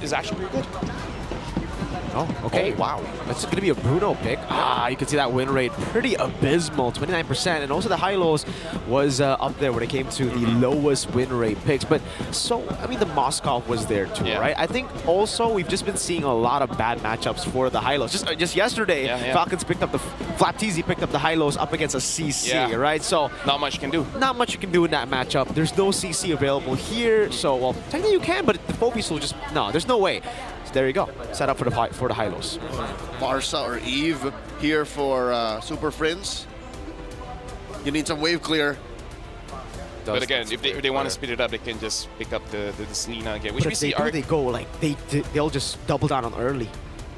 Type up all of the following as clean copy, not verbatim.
is actually pretty good. Oh, okay. Oh, wow. That's going to be a Bruno pick. Ah, you can see that win rate pretty abysmal, 29%. And also the high-lows was up there when it came to the lowest win rate picks. But so, I mean, the Moskov was there too, right? I think also we've just been seeing a lot of bad matchups for the high-lows. Just yesterday, Falcons picked up the Flapteasy picked up the high-lows up against a CC, right? So not much you can do. Not much you can do in that matchup. There's no CC available here. So, well, technically you can, but the Phobies will just, no, there's no way. There you go. Set up for the high-lows. Barca or Eve here for Super Friends. You need some wave clear. But again, if they want to speed it up, they can just pick up the Selena again. Which but we if see they go like they'll just double down on early.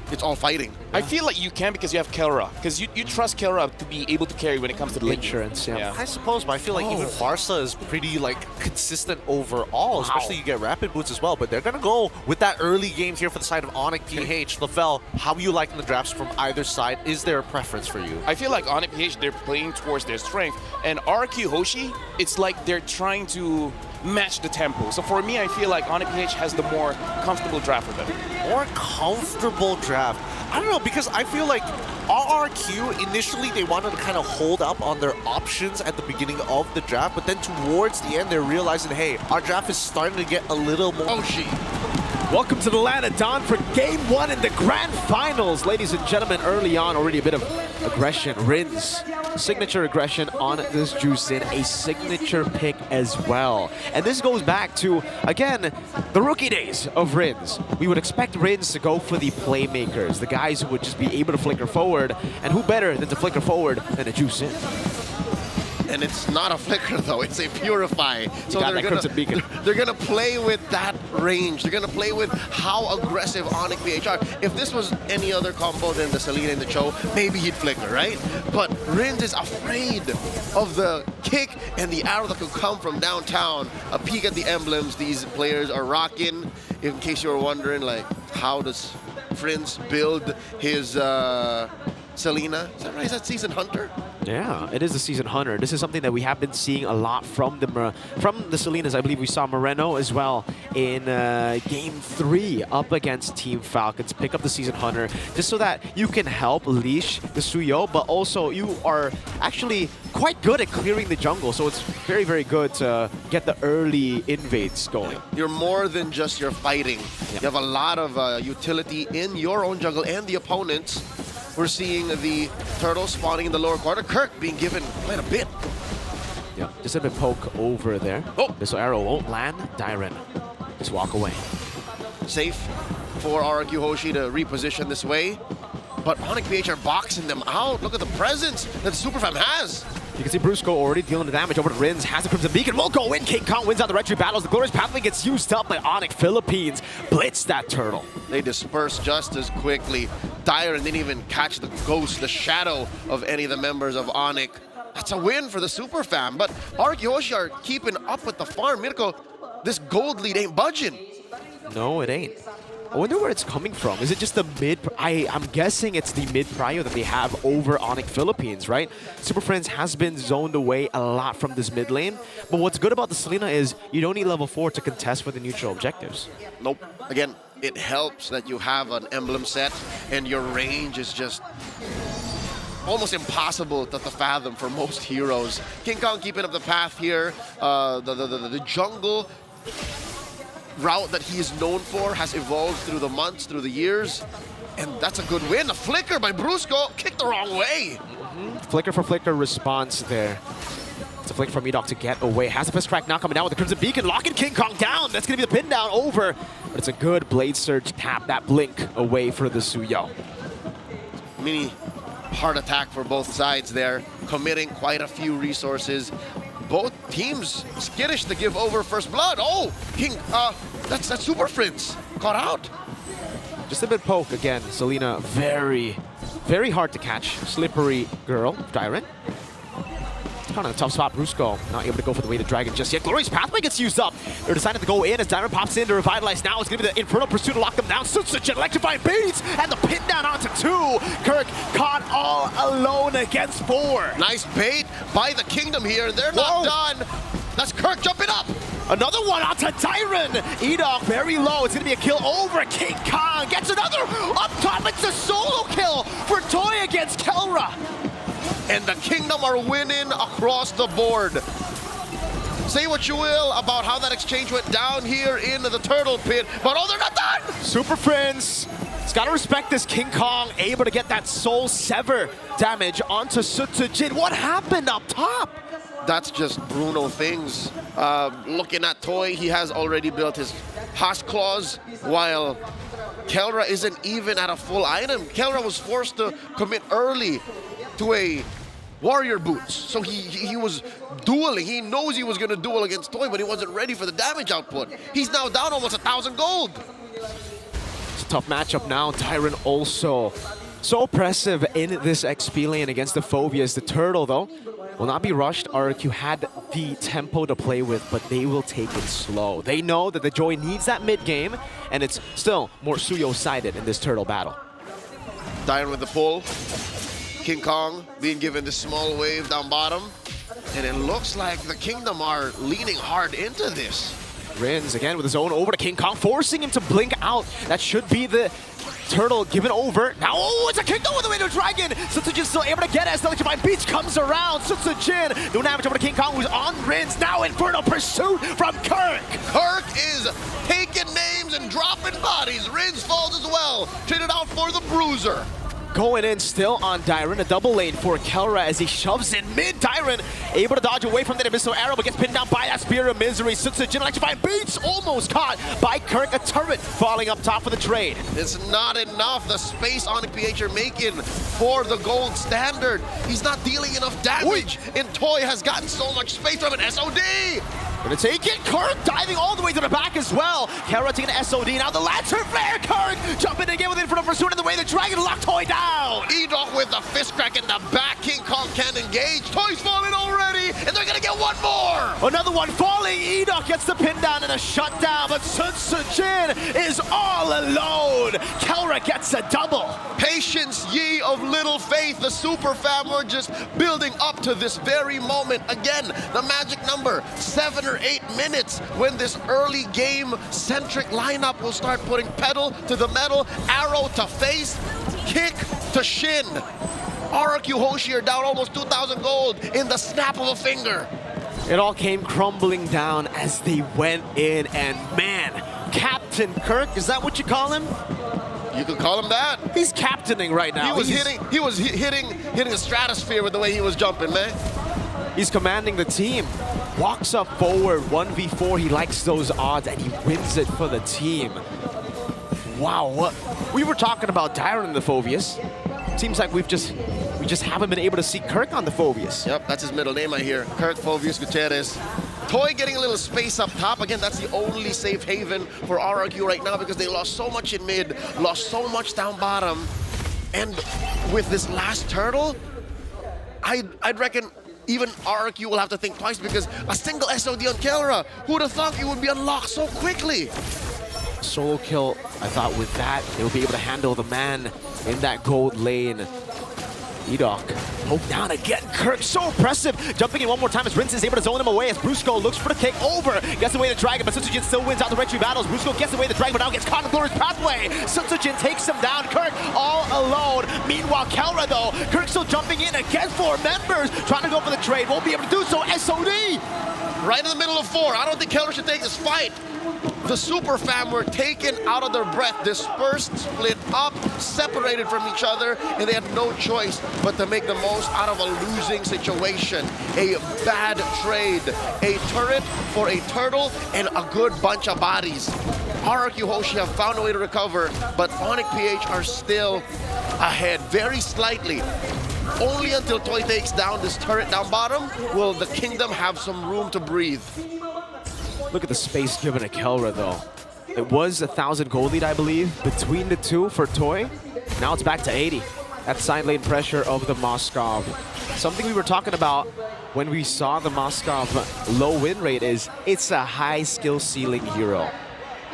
It's all fighting. I feel like you can because you have Kelra. Because you trust Kelra to be able to carry when it comes to the insurance. I suppose, but I feel like even Barca is pretty like consistent overall. Especially you get rapid boots as well. But they're gonna go with that early games here for the side of ONIC PH. Lafell, how are you liking the drafts from either side? Is there a preference for you? I feel like ONIC PH, they're playing towards their strength, and RRQ Hoshi, it's like they're trying to match the tempo. So for me, I feel like ONIC PH has the more comfortable draft for them. More comfortable draft. I don't know, because I feel like RRQ, initially they wanted to kind of hold up on their options at the beginning of the draft, but then towards the end they're realizing, hey, our draft is starting to get a little more Hoshi. Welcome to the land of Dawn for Game 1 in the Grand Finals. Ladies and gentlemen, early on, already a bit of aggression. Rins, signature aggression on this Juicin, a signature pick as well. And this goes back to, again, the rookie days of Rins. We would expect Rins to go for the playmakers, the guys who would just be able to flicker forward. And who better than to flicker forward than a Juicin? And it's not a flicker though, it's a purify. So they're gonna play with that range. They're gonna play with how aggressive ONIC PH are. If this was any other combo than the Selena and the Cho, maybe he'd flicker, right? But Rins is afraid of the kick and the arrow that could come from downtown. A peek at the emblems these players are rocking. In case you were wondering, like, how does Friends build his Selena? Is that right? Is that Season Hunter? Yeah, it is the Season Hunter. This is something that we have been seeing a lot from the Selenas. I believe we saw Moreno as well in Game 3 up against Team Falcons. Pick up the Season Hunter just so that you can help leash the Suyo, but also you are actually quite good at clearing the jungle. So it's very, very good to get the early invades going. You're more than just your fighting. You have a lot of utility in your own jungle and the opponents. We're seeing the turtle spawning in the lower corner. Kirk being given quite a bit. Yeah, just a bit poke over there. Oh, this arrow won't land. Dyren, just walk away. Safe for RRQ Hoshi to reposition this way. But ONIC PH are boxing them out. Look at the presence that Superfam has. You can see Brusco already dealing the damage over to Rins. Has the Crimson Beacon. Will go in. King Kong wins out the retry battles. The Glorious Pathway gets used up by ONIC Philippines. Blitz that turtle. They disperse just as quickly. Dyren didn't even catch the ghost, the shadow of any of the members of ONIC. That's a win for the Superfam. But RRQ Hoshi are keeping up with the farm. Mirko, this gold lead ain't budging. No, it ain't. I wonder where it's coming from. Is it just the mid? I'm guessing it's the mid prio that they have over ONIC Philippines, right? Super Friends has been zoned away a lot from this mid lane. But what's good about the Selena is you don't need level 4 to contest for the neutral objectives. Nope. Again, it helps that you have an emblem set and your range is just almost impossible to fathom for most heroes. King Kong keeping up the path here. The jungle route that he is known for has evolved through the months, through the years, and that's a good win. A flicker by Brusco, kicked the wrong way. Flicker for flicker response there. It's a flick from Edok to get away. Has the first crack now coming down with the Crimson Beacon, locking King Kong down. That's gonna be the pin down over, but it's a good Blade Surge tap, that blink away for the Suyo. Mini heart attack for both sides there, committing quite a few resources. Both teams skittish to give over first blood. Oh, King, that's Super Friends caught out. Just a bit poke again. Selena, very, very hard to catch. Slippery girl, Dyren. Kind of a tough spot. Brusco not able to go for the way to Dragon just yet. Glorious Pathway gets used up. They're deciding to go in as Dyren pops in to revitalize. Now it's going to be the Infernal Pursuit to lock them down. Such electrifying beats and the pin down onto 2. Kirk caught all alone against 4. Nice bait by the Kingdom here. They're not done. That's Kirk jumping up. Another one onto Tyron. Edok very low. It's going to be a kill over. King Kong gets another up top. It's a solo kill for Toy against Kelra. And the Kingdom are winning across the board. Say what you will about how that exchange went down here in the Turtle Pit, but oh, they're not done! Super Prince. He's got to respect this. King Kong able to get that Soul Sever damage onto Sutsujin. What happened up top? That's just Bruno things. Looking at Toy, he has already built his Hosh claws, while Kelra isn't even at a full item. Kelra was forced to commit early to a warrior boots. So he was dueling. He knows he was going to duel against Toy, but he wasn't ready for the damage output. He's now down almost 1,000 gold. It's a tough matchup now. Tyron also so oppressive in this XP lane against the Phobias. The Turtle, though, will not be rushed. RRQ had the tempo to play with, but they will take it slow. They know that the Joy needs that mid game, and it's still more Suyo-sided in this Turtle battle. Tyron with the pull. King Kong being given this small wave down bottom. And it looks like the Kingdom are leaning hard into this. Rins again with his own over to King Kong, forcing him to blink out. That should be the Turtle given over. Now, oh, it's a Kingdom with the way to Dragon. Sutsujin still able to get it as the Electrifying Beach comes around. Sutsujin, no damage over to King Kong, who's on Rins. Now Infernal Pursuit from Kirk. Kirk is taking names and dropping bodies. Rins falls as well. Traded out for the Bruiser. Going in still on Dyron, a double lane for Kelra as he shoves in mid. Dyron able to dodge away from that Abyssal Arrow, but gets pinned down by that Spear of Misery. Sutsujin Electrifying Beats almost caught by Kirk. A turret falling up top for the trade. It's not enough. The space Onyx PH are making for the gold standard. He's not dealing enough damage. And Toy has gotten so much space from an SOD. Gonna take it. Kirk diving all the way to the back as well. Kelra taking an SOD. Now the Lantern Flare. Kirk jumping again with Infernal Pursuit in the way. The Dragon locked Toy down. Edok with the fist crack in the back. King Kong can't engage. Toy's falling already, and they're gonna get one more. Another one falling. Edok gets the pin down and a shutdown, but Sutsujin is all alone. Kelra gets a double. Patience, ye of little faith. The Super Fam were just building up to this very moment. Again, the magic number, 7 or 8 minutes, when this early game centric lineup will start putting pedal to the metal, arrow to face, kick to shin. RRQ Hoshi are down almost 2,000 gold in the snap of a finger. It all came crumbling down as they went in, and man, Captain Kirk, is that what you call him? You could call him that. He's captaining right now. He was hitting the stratosphere with the way he was jumping, man. He's commanding the team. Walks up forward, 1v4. He likes those odds, and he wins it for the team. Wow, what we were talking about Dyron and the Phobias. Seems like we just haven't been able to see Kirk on the Phobias. Yep, that's his middle name I hear. Kirk Phobius Gutierrez. Toy getting a little space up top. Again, that's the only safe haven for RRQ right now because they lost so much in mid, lost so much down bottom. And with this last turtle, I'd reckon even RRQ will have to think twice because a single SOD on Kelra, who'd have thought it would be unlocked so quickly? Solo kill, I thought with that, they'll be able to handle the man in that gold lane. Edok poke down again. Kirk so impressive. Jumping in one more time as Rince is able to zone him away as Brusco looks for the kick over. Gets away the Dragon, but Sutsujin still wins out the retry battles. Brusco gets away the Dragon, but now gets caught in the glorious pathway. Sutsujin takes him down. Kirk all alone. Meanwhile, Kelra though, Kirk still jumping in again. 4 members trying to go for the trade. Won't be able to do so. SOD! Right in the middle of 4. I don't think Kelra should take this fight. The Super Fam were taken out of their breath, dispersed, split up, separated from each other, and they had no choice but to make the most out of a losing situation. A bad trade, a turret for a turtle, and a good bunch of bodies. RRQ Hoshi have found a way to recover, but Onyx PH are still ahead, very slightly. Only until Toy takes down this turret down bottom will the Kingdom have some room to breathe. Look at the space given to Kelra though. It was 1,000 gold lead, I believe, between the two for Toy. Now it's back to 80. That side lane pressure of the Moskov. Something we were talking about when we saw the Moskov low win rate is it's a high skill ceiling hero.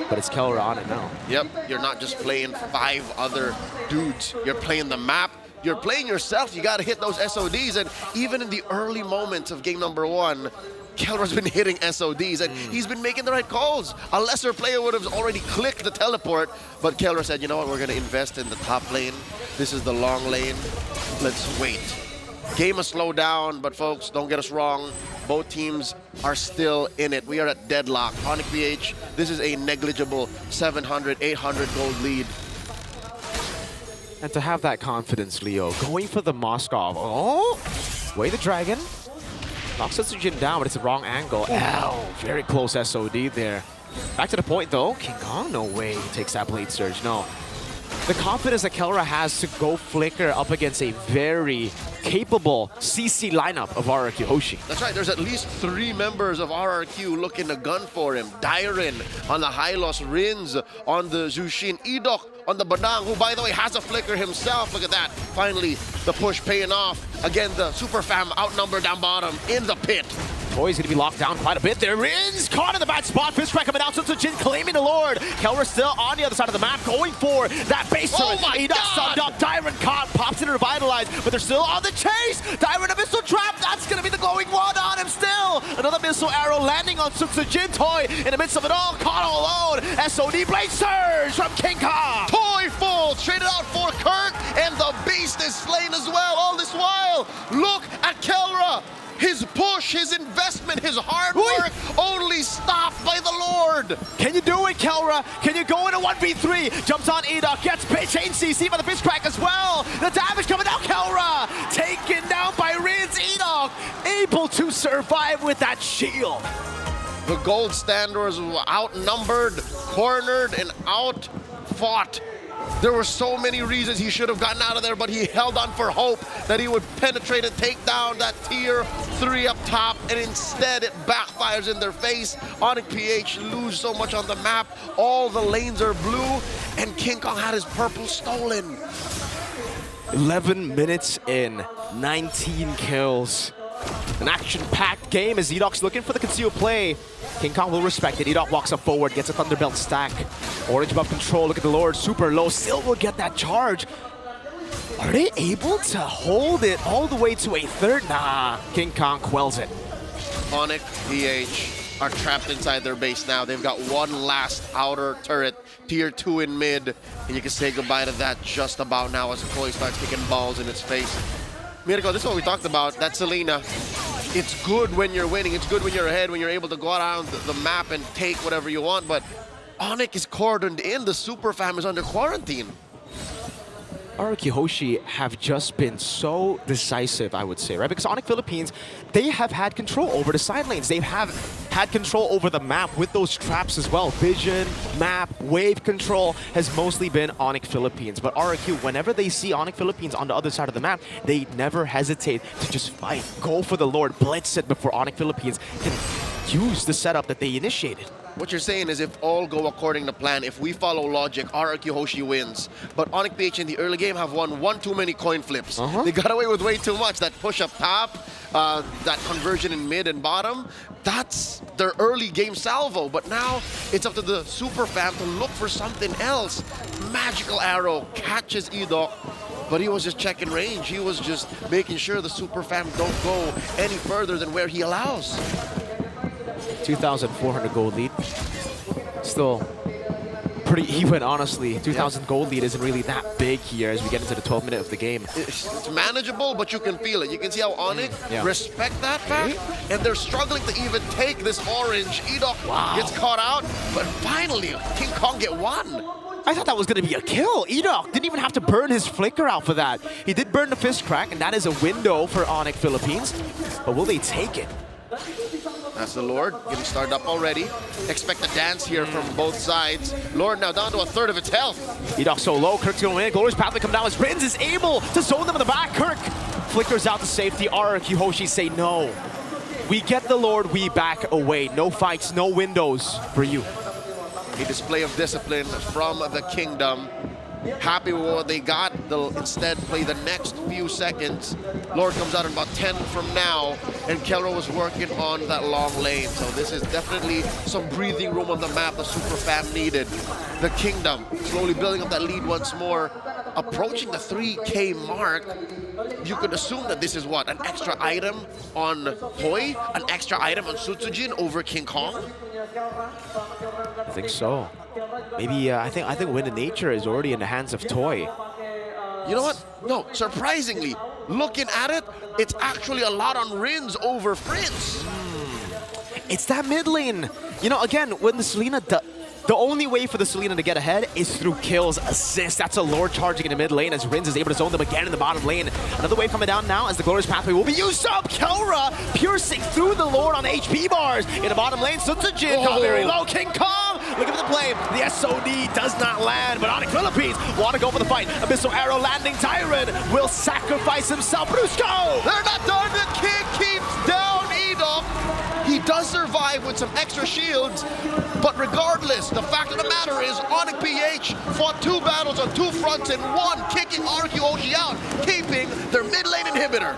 But it's Kelra on it now. Yep, you're not just playing 5 other dudes. You're playing the map. You're playing yourself. You got to hit those SODs. And even in the early moments of game number 1, Kelra's been hitting SODs, and he's been making the right calls. A lesser player would have already clicked the teleport, but Kelra said, you know what, we're going to invest in the top lane. This is the long lane. Let's wait. Game has slowed down, but folks, don't get us wrong. Both teams are still in it. We are at deadlock. ONIC PH, this is a negligible 700, 800 gold lead. And to have that confidence, Leo, going for the Moskov. Oh, way the dragon. Knocks Jin down, but it's the wrong angle. Ow, very close SOD there. Back to the point though, King Kong, no way he takes that Blade Surge, no. The confidence that Kelra has to go Flicker up against a very capable CC lineup of RRQ Hoshi. That's right, there's at least 3 members of RRQ looking to gun for him. Dairen on the Hylos, Rins on the Jushin, Edok on the Badang, who by the way has a Flicker himself. Look at that, finally the push paying off. Again, the Super Fam outnumbered down bottom in the pit. Toy's gonna be locked down quite a bit. There is caught in the bad spot. Fistcrack coming out. Jin claiming the Lord. Kelra still on the other side of the map, going for that base turret. He does subbed up. Dairen caught, pops in to revitalize, but they're still on the chase. Dairen a missile trap. That's gonna be the glowing wand on him still. Another missile arrow landing on Jin. Toy in the midst of it all, caught all alone. SOD Blade Surge from King Kong. Toy full, traded out for Kurt, and the beast is slain as well. All this while, look at Kelra. His push, his investment, his hard work only stopped by the Lord. Can you do it, Kelra? Can you go into 1v3? Jumps on Edok, gets chain CC by the Fistcrack as well. The damage coming out, Kelra. Taken down by Rins. Edok able to survive with that shield. The gold standards were outnumbered, cornered, and outfought. There were so many reasons he should have gotten out of there, but he held on for hope that he would penetrate and take down that tier 3 up top, and instead it backfires in their face. ONIC PH lose so much on the map. All the lanes are blue, and King Kong had his purple stolen. 11 minutes in, 19 kills. An action-packed game as Edok's looking for the concealed play. King Kong will respect it. Edok walks up forward, gets a Thunderbelt stack. Orange buff control, look at the Lord, super low, still will get that charge. Are they able to hold it all the way to a third? Nah, King Kong quells it. ONIC PH are trapped inside their base now. They've got one last outer turret, tier 2 in mid, and you can say goodbye to that just about now as Toy starts kicking balls in its face. Mirko, this is what we talked about, that Selena. It's good when you're winning, it's good when you're ahead, when you're able to go around the map and take whatever you want, but ONIC is cordoned in, the Super Fam is under quarantine. RRQ Hoshi have just been so decisive, I would say, right? Because ONIC Philippines, they have had control over the side lanes. They have had control over the map with those traps as well. Vision, map, wave control has mostly been ONIC Philippines. But RRQ, whenever they see ONIC Philippines on the other side of the map, they never hesitate to just fight, go for the Lord, blitz it before ONIC Philippines can use the setup that they initiated. What you're saying is if all go according to plan, if we follow logic, RRQ Hoshi wins. But ONIC PH in the early game have won one too many coin flips. They got away with way too much. That push up top, that conversion in mid and bottom, that's their early game salvo. But now it's up to the Super Fam to look for something else. Magical arrow catches Edok, but he was just checking range. He was just making sure the Super Fam don't go any further than where he allows. 2,400 gold lead. Still pretty even, honestly. 2,000 gold lead isn't really that big here as we get into the 12th minute of the game. It's manageable, but you can feel it. You can see how ONIC respect that fact, and they're struggling to even take this orange. Edok gets caught out, but finally, King Kong get one. I thought that was going to be a kill. Edok didn't even have to burn his flicker out for that. He did burn the Fistcrack, and that is a window for ONIC Philippines. But will they take it? That's the Lord, getting started up already. Expect a dance here from both sides. Lord now down to a third of its health. Edok so low, Kirk's going to win. Glorious Pathway come down as Rins is able to zone them in the back. Kirk flickers out to safety. RRQ Hoshi say no. We get the Lord, we back away. No fights, no windows for you. A display of discipline from the Kingdom. Happy with what they got. They'll instead play the next few seconds. Lord comes out in about 10 from now, and Kelra was working on that long lane. So this is definitely some breathing room on the map the Super Fam needed. The Kingdom slowly building up that lead once more. approaching the 3K mark, you could assume that this is what? An extra item on Toy? An extra item on Sutsujin over King Kong? I think so. Maybe I think Wind of Nature is already in the hands of Toy. You know what? No, surprisingly, looking at it, it's actually a lot on Rins over Fritz. It's that mid lane. You know, again, when the Selena, the only way for the Selena to get ahead is through kills, assists. That's a Lord charging in the mid lane as Rins is able to zone them again in the bottom lane. Another wave coming down now as the Glorious Pathway will be used up. Kelra piercing through the Lord on HP bars. In the bottom lane, Sutsujin got very low. King Kong, look at the play. The SOD does not land, but ONIC Philippines want to go for the fight. Abyssal Arrow landing. Tyron will sacrifice himself. Brusco! They're not done. The king keeps down Edom. He does survive with some extra shields, but regardless, the fact of the matter is ONIC PH fought 2 battles on 2 fronts and 1, kicking RRQ Hoshi out, keeping their mid lane inhibitor.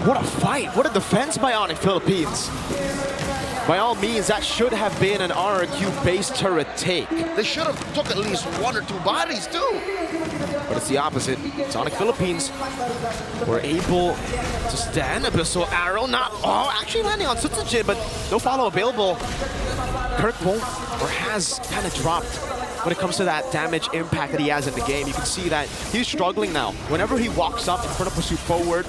What a fight. What a defense by ONIC Philippines. By all means, that should have been an RRQ-based turret take. They should have took at least 1 or 2 bodies too. But it's the opposite. It's ONIC Philippines were able to stand. Abyssal Arrow not actually landing on Sutsujin, but no follow available. Kirk won't or has kind of dropped when it comes to that damage impact that he has in the game. You can see that he's struggling now. Whenever he walks up in front of Pursuit forward,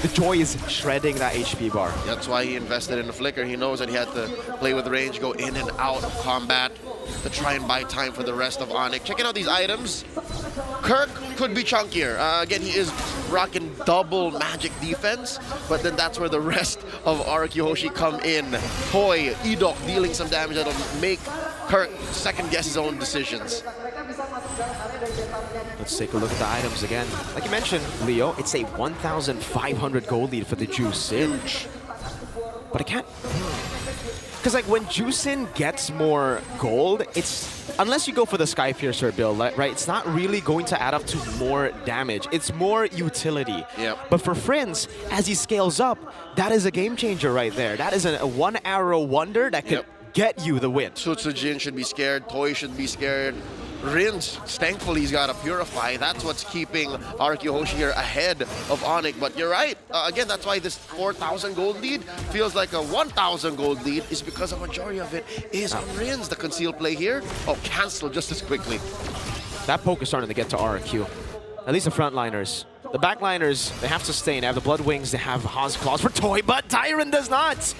the Joy is shredding that HP bar. That's why he invested in the Flicker. He knows that he had to play with range, go in and out of combat to try and buy time for the rest of ONIC. Checking out these items. Kirk could be chunkier. Again, he is rocking double magic defense, but then that's where the rest of RRQ Hoshi come in. Toy, Edok dealing some damage that'll make Kirk second guess his own decisions. Let's take a look at the items again. Like you mentioned, Leo, it's a 1,500 gold lead for the Juicin. But it can't... Because like when Juicin gets more gold, it's... Unless you go for the Skypiercer build, right? It's not really going to add up to more damage. It's more utility. Yep. But for Friends, as he scales up, that is a game changer right there. That is a 1-arrow wonder that could get you the win. Sutsujin should be scared. Toy should be scared. Rins, thankfully, he's got a Purify. That's what's keeping RRQ Hoshi here ahead of ONIC. But you're right. Again, that's why this 4,000 gold lead feels like a 1,000 gold lead, is because a majority of it is on Rins. The concealed play here, canceled just as quickly. That poke is starting to get to RRQ. At least the frontliners. The backliners, they have Sustain. They have the Blood Wings. They have Haas Claws for Toy, but Tyron does not.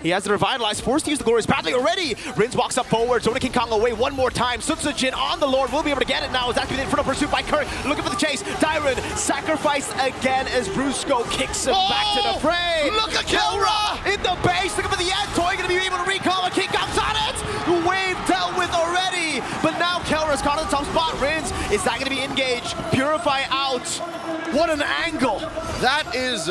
He has the Revitalize, forced to use the Glorious Pathway already. Rins walks up forward, zoning King Kong away one more time. Sutsujin on the Lord, will be able to get it now. Is actually in front of pursuit by Kirk, looking for the chase. Tyron sacrificed again as Brusco kicks him back to the fray. Look at Kelra! In the base, looking for the end. Toy gonna be able to recall, and King Kong's on it! The wave dealt with already, but now Kelra's caught in the top spot. Rins, is that gonna be engaged? Purify out. What an angle! That is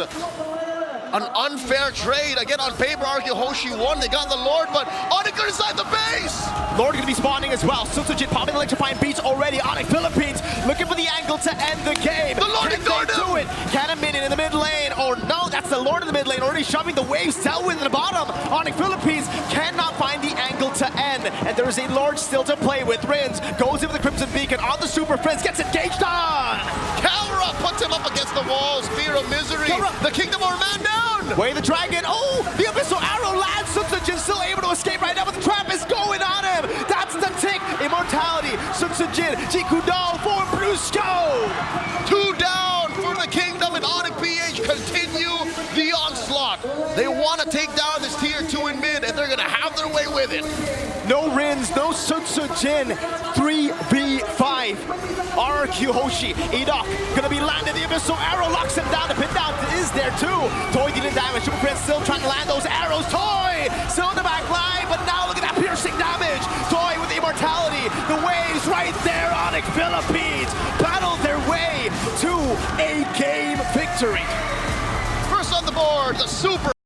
an unfair trade. Again, on paper, RRQ Hoshi won. They got the Lord, but ONIC are inside the base. Lord gonna be spawning as well. Sutsujin popping electrifying beats already. ONIC Philippines looking for the angle to end the game. The Lord ignored him. It. Can a minion in the mid lane? Oh no, that's the Lord in the mid lane already shoving the waves. Tailwind in the bottom. ONIC Philippines cannot find the angle to end, and there is a Lord still to play with. Rins goes in with the Crimson Beacon on the Super Friends, gets engaged on. Kelra puts him up against the wall. Spear of Misery. Kelra. The Kingdom of Man down. Way the Dragon. Oh, the Abyssal Arrow lands. Sutsujin still able to escape right now, but the trap is going on him. That's the tick. Immortality. Sutsujin. Jikudo for Brusco. 2 down for the Kingdom, and ONIC PH continue the onslaught. They want to take down this tier 2 in mid, and they're going to have their way with it. No Rins, no Sutsujin. 3v5. RRQ Hoshi. Edok gonna be landed. The Abyssal Arrow locks him down. The pin down is there too. Toy dealing damage. Super Prince still trying to land those arrows. Toy still in the back line, but now look at that piercing damage. Toy with the immortality. The waves right there. ONIC Philippines battle their way to a game victory. First on the board, the Super